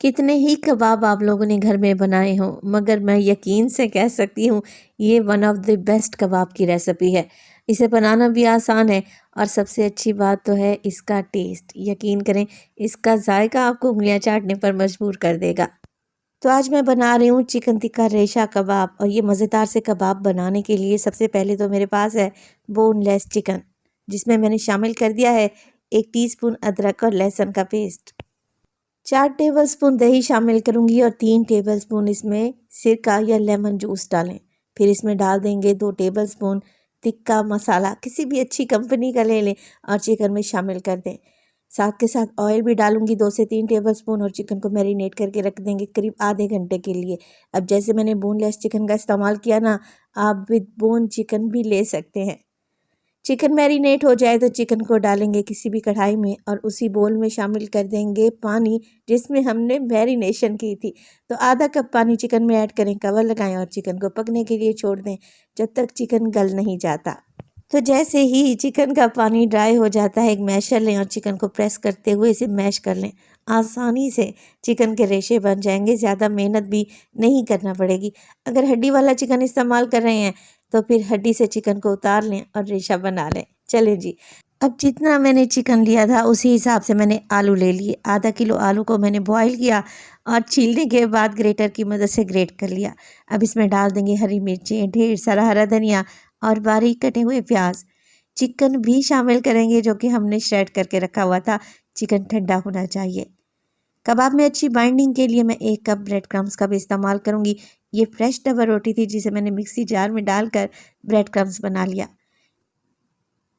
कितने ही कबाब आप लोगों ने घर में बनाए हों, मगर मैं यकीन से कह सकती हूँ ये वन ऑफ द बेस्ट कबाब की रेसिपी है। इसे बनाना भी आसान है और सबसे अच्छी बात तो है इसका टेस्ट। यकीन करें, इसका जायका आपको उंगलियां चाटने पर मजबूर कर देगा। तो आज मैं बना रही हूँ चिकन टिक्का रेशा कबाब, और ये मज़ेदार से कबाब बनाने के लिए सबसे पहले तो मेरे पास है बोनलेस चिकन, जिसमें मैंने शामिल कर दिया है 1 टीस्पून अदरक और लहसुन का पेस्ट। 4 टेबलस्पून दही शामिल करूंगी और 3 टेबलस्पून इसमें सिरका या लेमन जूस डालें। फिर इसमें डाल देंगे 2 टेबलस्पून टिक्का मसाला, किसी भी अच्छी कंपनी का ले लें, और चिकन में शामिल कर दें। साथ के साथ ऑयल भी डालूंगी 2 से 3 टेबलस्पून, और चिकन को मैरिनेट करके रख देंगे करीब आधे घंटे के लिए। अब जैसे मैंने बोनलेस चिकन का इस्तेमाल किया ना, आप विद बोन चिकन भी ले सकते हैं। चिकन मैरिनेट हो जाए तो चिकन को डालेंगे किसी भी कढ़ाई में, और उसी बोल में शामिल कर देंगे पानी जिसमें हमने मैरिनेशन की थी। तो आधा कप पानी चिकन में ऐड करें, कवर लगाएं और चिकन को पकने के लिए छोड़ दें जब तक चिकन गल नहीं जाता। तो जैसे ही चिकन का पानी ड्राई हो जाता है, एक मैशर लें और चिकन को प्रेस करते हुए इसे मैश कर लें। आसानी से चिकन के रेशे बन जाएंगे, ज़्यादा मेहनत भी नहीं करना पड़ेगी। अगर हड्डी वाला चिकन इस्तेमाल कर रहे हैं तो फिर हड्डी से चिकन को उतार लें और रेशा बना लें। चलें जी, अब जितना मैंने चिकन लिया था उसी हिसाब से मैंने आलू ले लिए। आधा किलो आलू को मैंने बॉईल किया और छीलने के बाद ग्रेटर की मदद से ग्रेट कर लिया। अब इसमें डाल देंगे हरी मिर्चें, ढेर सारा हरा धनिया और बारीक कटे हुए प्याज। चिकन भी शामिल करेंगे जो कि हमने श्रेड करके रखा हुआ था। चिकन ठंडा होना चाहिए। कबाब में अच्छी बाइंडिंग के लिए मैं 1 कप ब्रेड क्रम्स का भी इस्तेमाल करूंगी। ये फ्रेश डबर रोटी थी जिसे मैंने मिक्सी जार में डालकर ब्रेड क्रम्स बना लिया।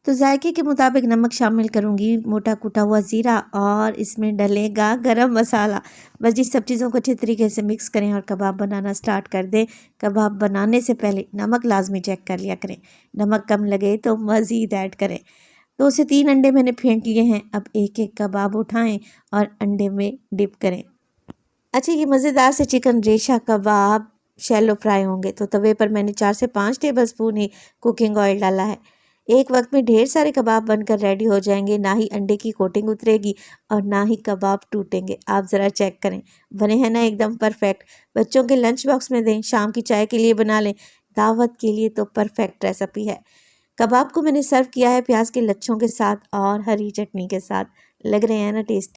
तो जायके के मुताबिक नमक शामिल करूंगी, मोटा कुटा हुआ ज़ीरा, और इसमें डलेगा गरम मसाला। बस इस सब चीज़ों को अच्छे तरीके से मिक्स करें और कबाब बनाना स्टार्ट कर दें। कबाब बनाने से पहले नमक लाजमी चेक कर लिया करें, नमक कम लगे तो मज़ीद ऐड करें। 2 से 3 अंडे मैंने फेंट लिए हैं। अब एक एक कबाब उठाएं और अंडे में डिप करें। अच्छा, ये मज़ेदार से चिकन रेशा कबाब शैलो फ्राई होंगे तो तवे पर मैंने 4 से 5 टेबलस्पून ही कुकिंग ऑयल डाला है। एक वक्त में ढेर सारे कबाब बनकर रेडी हो जाएंगे। ना ही अंडे की कोटिंग उतरेगी और ना ही कबाब टूटेंगे। आप ज़रा चेक करें, बने हैं ना एकदम परफेक्ट। बच्चों के लंच बॉक्स में दें, शाम की चाय के लिए बना लें, दावत के लिए तो परफेक्ट रेसिपी है। कबाब को मैंने सर्व किया है प्याज के लच्छों के साथ और हरी चटनी के साथ। लग रहे हैं ना टेस्टी।